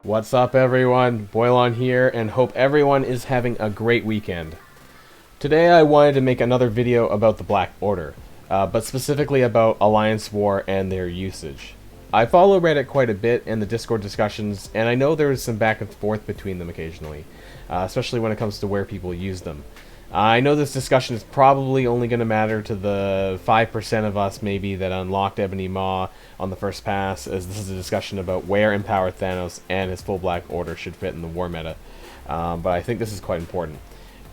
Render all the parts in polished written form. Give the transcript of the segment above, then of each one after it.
What's up, everyone? Boylon here, and hope everyone is having a great weekend. Today I wanted to make another video about the Black Order, but specifically about Alliance War and their usage. I follow Reddit quite a bit and the Discord discussions, and I know there is some back and forth between them occasionally, especially when it comes to where people use them. I know this discussion is probably only going to matter to the 5% of us maybe that unlocked Ebony Maw on the first pass, as this is a discussion about where Empowered Thanos and his full Black Order should fit in the war meta. But I think this is quite important.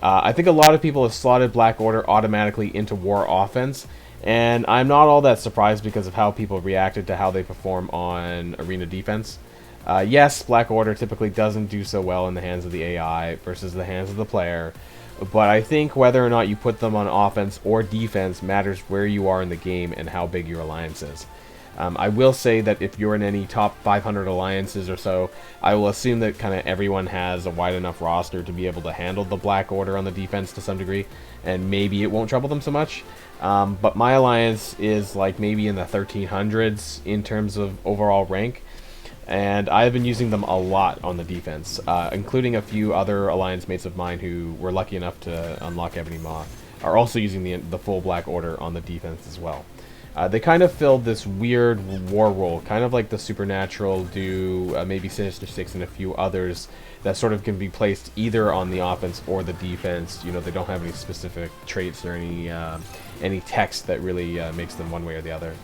I think a lot of people have slotted Black Order automatically into war offense, and I'm not all that surprised because of how people reacted to how they perform on arena defense. Yes, Black Order typically doesn't do so well in the hands of the AI versus the hands of the player, but I think whether or not you put them on offense or defense matters where you are in the game and how big your alliance is. I will say that if you're in any top 500 alliances or so, I will assume that kind of everyone has a wide enough roster to be able to handle the Black Order on the defense to some degree, and maybe it won't trouble them so much. But my alliance is like maybe in the 1300s in terms of overall rank, and I've been using them a lot on the defense, including a few other alliance mates of mine who were lucky enough to unlock Ebony Maw are also using the full Black Order on the defense as well. They kind of filled this weird war role, kind of like the Supernatural do, maybe Sinister Six and a few others that sort of can be placed either on the offense or the defense. You know, they don't have any specific traits or any text that really makes them one way or the other.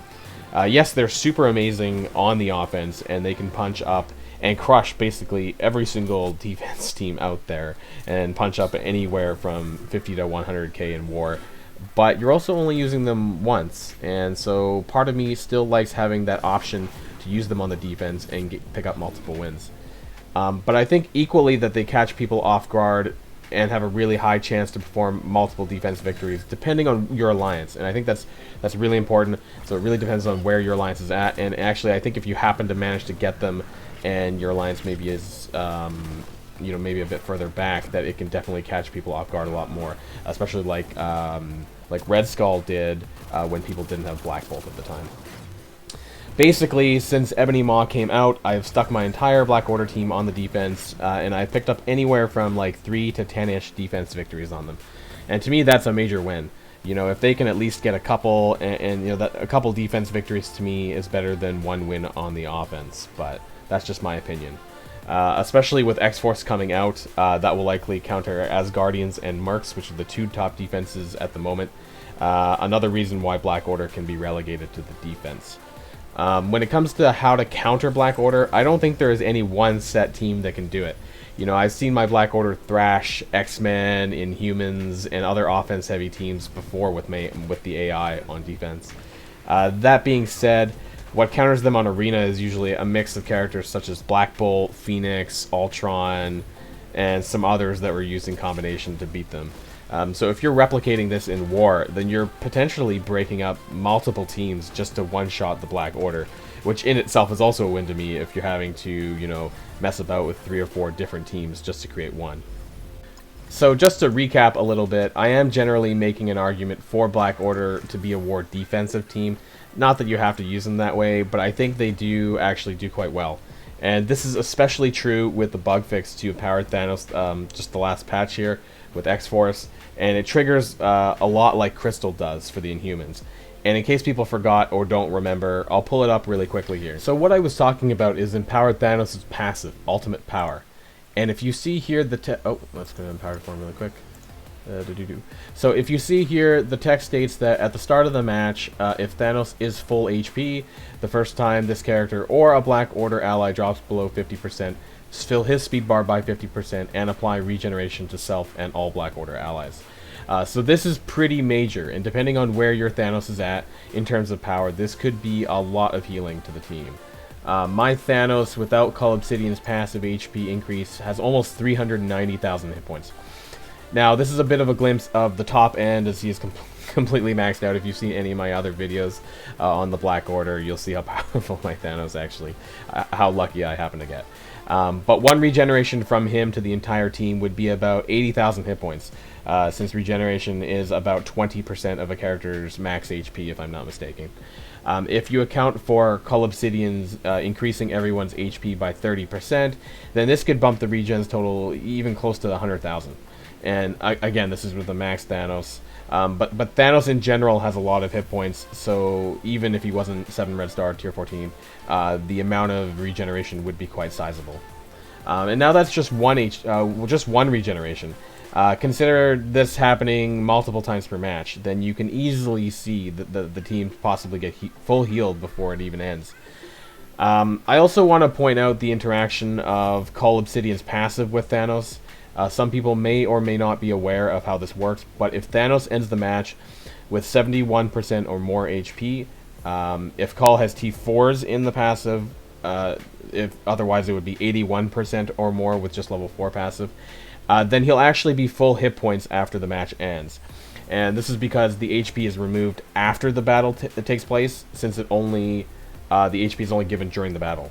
Yes, they're super amazing on the offense, and they can punch up and crush basically every single defense team out there, and punch up anywhere from 50 to 100k in war. But you're also only using them once, and so part of me still likes having that option to use them on the defense and pick up multiple wins. But I think equally that they catch people off guard and have a really high chance to perform multiple defense victories depending on your alliance, and I think that's really important. So it really depends on where your alliance is at, and actually I think if you happen to manage to get them and your alliance maybe is you know, maybe a bit further back, that it can definitely catch people off guard a lot more, especially like Red Skull did when people didn't have Black Bolt at the time. Basically, since Ebony Maw came out, I've stuck my entire Black Order team on the defense, and I've picked up anywhere from like 3 to 10-ish defense victories on them. And to me, that's a major win. You know, if they can at least get a couple, and you know, that a couple defense victories to me is better than one win on the offense. But that's just my opinion. Especially with X-Force coming out, that will likely counter Asgardians and Mercs, which are the two top defenses at the moment. Another reason why Black Order can be relegated to the defense. When it comes to how to counter Black Order, I don't think there is any one set team that can do it. You know, I've seen my Black Order thrash X-Men, Inhumans, and other offense-heavy teams before with the AI on defense. That being said, what counters them on Arena is usually a mix of characters such as Black Bolt, Phoenix, Ultron, and some others that were used in combination to beat them. So if you're replicating this in War, then you're potentially breaking up multiple teams just to one-shot the Black Order, which in itself is also a win to me if you're having to, you know, mess about with 3 or 4 different teams just to create one. So just to recap a little bit, I am generally making an argument for Black Order to be a war defensive team. Not that you have to use them that way, but I think they do actually do quite well. And this is especially true with the bug fix to Empowered Thanos, just the last patch here with X-Force, and it triggers a lot like Crystal does for the Inhumans. And in case people forgot or don't remember, I'll pull it up really quickly here. So what I was talking about is Empowered Thanos' passive, Ultimate Power. And if you see here the oh, let's go to Empowered form really quick. So if you see here, the text states that at the start of the match, if Thanos is full HP, the first time this character or a Black Order ally drops below 50%, fill his speed bar by 50% and apply regeneration to self and all Black Order allies. So this is pretty major, and depending on where your Thanos is at in terms of power, this could be a lot of healing to the team. My Thanos, without Cull Obsidian's passive HP increase, has almost 390,000 hit points. Now, this is a bit of a glimpse of the top end, as he is completely maxed out. If you've seen any of my other videos on the Black Order, you'll see how powerful my Thanos actually, how lucky I happen to get. But one regeneration from him to the entire team would be about 80,000 hit points, since regeneration is about 20% of a character's max HP, if I'm not mistaken. If you account for Cull Obsidians increasing everyone's HP by 30%, then this could bump the regen's total even close to 100,000. And again, this is with the max Thanos. But Thanos in general has a lot of hit points, so even if he wasn't 7 red star tier 14, the amount of regeneration would be quite sizable. And now that's just one regeneration. Consider this happening multiple times per match, then you can easily see the team possibly get full healed before it even ends. I also want to point out the interaction of Cull Obsidian's passive with Thanos. Some people may or may not be aware of how this works, but if Thanos ends the match with 71% or more HP, if Cull has T4s in the passive, if otherwise it would be 81% or more with just level 4 passive, then he'll actually be full hit points after the match ends. And this is because the HP is removed after the battle takes place, since the HP is only given during the battle.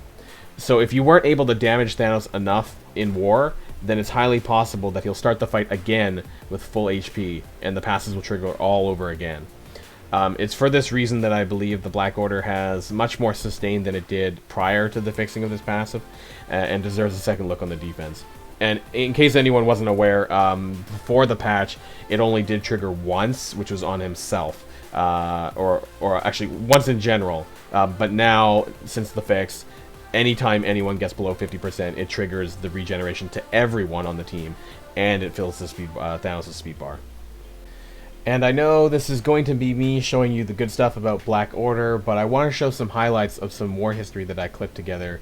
So if you weren't able to damage Thanos enough in war, then it's highly possible that he'll start the fight again with full HP, and the passes will trigger all over again. It's for this reason that I believe the Black Order has much more sustain than it did prior to the fixing of this passive, and deserves a second look on the defense. And in case anyone wasn't aware, before the patch, it only did trigger once, which was on himself, or actually once in general. But now, since the fix, anytime anyone gets below 50%, it triggers the regeneration to everyone on the team, and it fills the Thanos' speed bar. And I know this is going to be me showing you the good stuff about Black Order, but I want to show some highlights of some war history that I clipped together,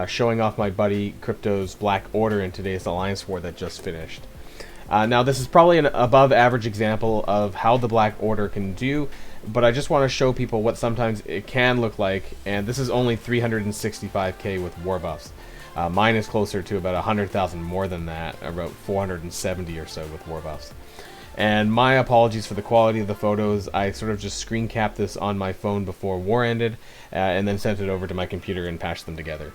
showing off my buddy Crypto's Black Order in today's Alliance War that just finished. Now this is probably an above average example of how the Black Order can do, but I just want to show people what sometimes it can look like, and this is only 365k with war buffs. Mine is closer to about 100,000 more than that, about 470 or so with war buffs. And my apologies for the quality of the photos. I sort of just screen capped this on my phone before war ended, and then sent it over to my computer and patched them together.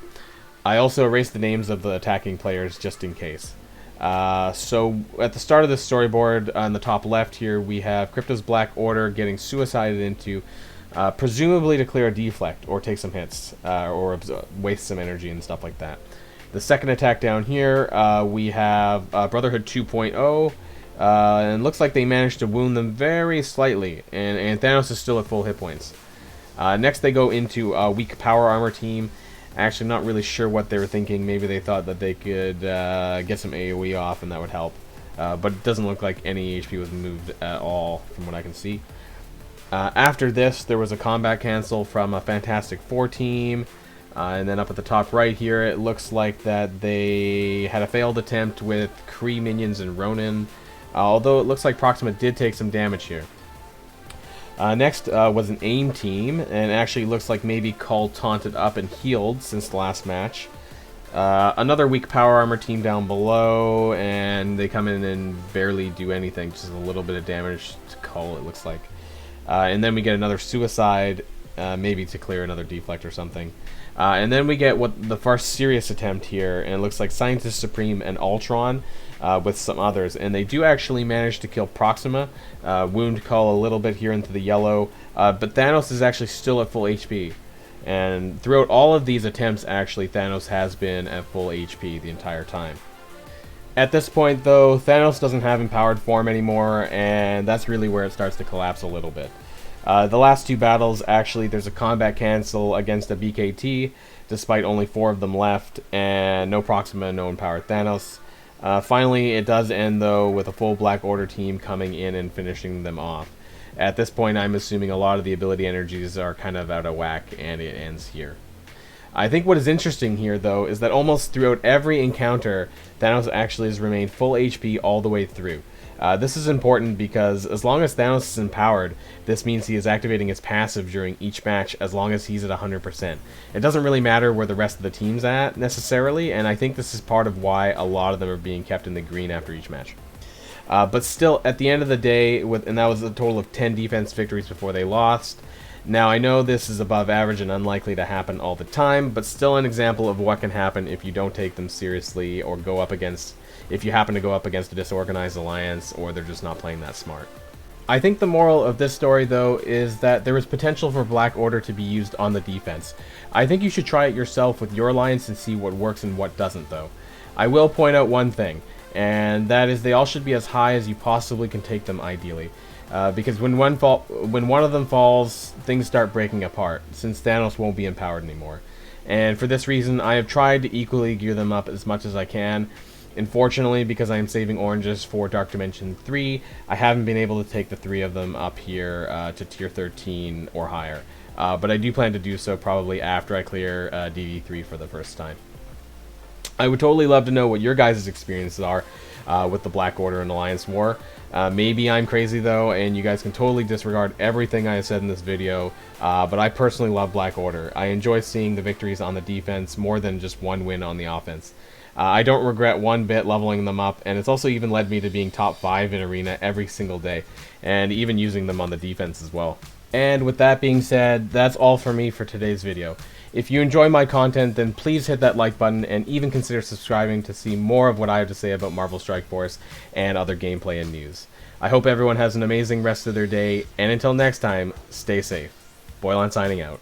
I also erased the names of the attacking players just in case. So at the start of the storyboard on the top left here, we have Crypto's Black Order getting suicided into, presumably to clear a deflect or take some hits, or waste some energy and stuff like that. The second attack down here, we have Brotherhood 2.0, and looks like they managed to wound them very slightly, and Thanos is still at full hit points. Next they go into a weak power armor team. Actually, I'm not really sure what they were thinking. Maybe they thought that they could get some AoE off and that would help. But it doesn't look like any HP was moved at all from what I can see. After this, there was a combat cancel from a Fantastic Four team. And then up at the top right here, it looks like that they had a failed attempt with Kree minions and Ronin. Although it looks like Proxima did take some damage here. Next was an AIM team, and it actually looks like maybe Cull taunted up and healed since the last match. Another weak power armor team down below, and they come in and barely do anything, just a little bit of damage to Cull, it looks like. And then we get another suicide, maybe to clear another deflect or something. And then we get what the first serious attempt here, and it looks like Scientist Supreme and Ultron with some others, and they do actually manage to kill Proxima, wound Cull a little bit here into the yellow, but Thanos is actually still at full HP. And throughout all of these attempts, actually, Thanos has been at full HP the entire time. At this point, though, Thanos doesn't have empowered form anymore, and that's really where it starts to collapse a little bit. The last two battles, actually, there's a combat cancel against a BKT, despite only 4 of them left, and no Proxima, no empowered Thanos. Finally, it does end, though, with a full Black Order team coming in and finishing them off. At this point, I'm assuming a lot of the ability energies are kind of out of whack, and it ends here. I think what is interesting here, though, is that almost throughout every encounter, Thanos actually has remained full HP all the way through. This is important because as long as Thanos is empowered, this means he is activating his passive during each match as long as he's at 100%. It doesn't really matter where the rest of the team's at, necessarily, and I think this is part of why a lot of them are being kept in the green after each match. But still, at the end of the day, and that was a total of 10 defense victories before they lost. Now, I know this is above average and unlikely to happen all the time, but still an example of what can happen if you don't take them seriously or if you happen to go up against a disorganized alliance, or they're just not playing that smart. I think the moral of this story, though, is that there is potential for Black Order to be used on the defense. I think you should try it yourself with your alliance and see what works and what doesn't, though. I will point out one thing, and that is they all should be as high as you possibly can take them, ideally. Because when one of them falls, things start breaking apart, since Thanos won't be empowered anymore. And for this reason, I have tried to equally gear them up as much as I can. Unfortunately, because I am saving oranges for Dark Dimension 3, I haven't been able to take the 3 of them up here to tier 13 or higher. But I do plan to do so probably after I clear DD3 for the first time. I would totally love to know what your guys' experiences are with the Black Order and Alliance War. Maybe I'm crazy though, and you guys can totally disregard everything I have said in this video, but I personally love Black Order. I enjoy seeing the victories on the defense more than just one win on the offense. I don't regret one bit leveling them up, and it's also even led me to being top 5 in Arena every single day, and even using them on the defense as well. And with that being said, that's all for me for today's video. If you enjoy my content, then please hit that like button and even consider subscribing to see more of what I have to say about Marvel Strike Force and other gameplay and news. I hope everyone has an amazing rest of their day, and until next time, stay safe. Boylon signing out.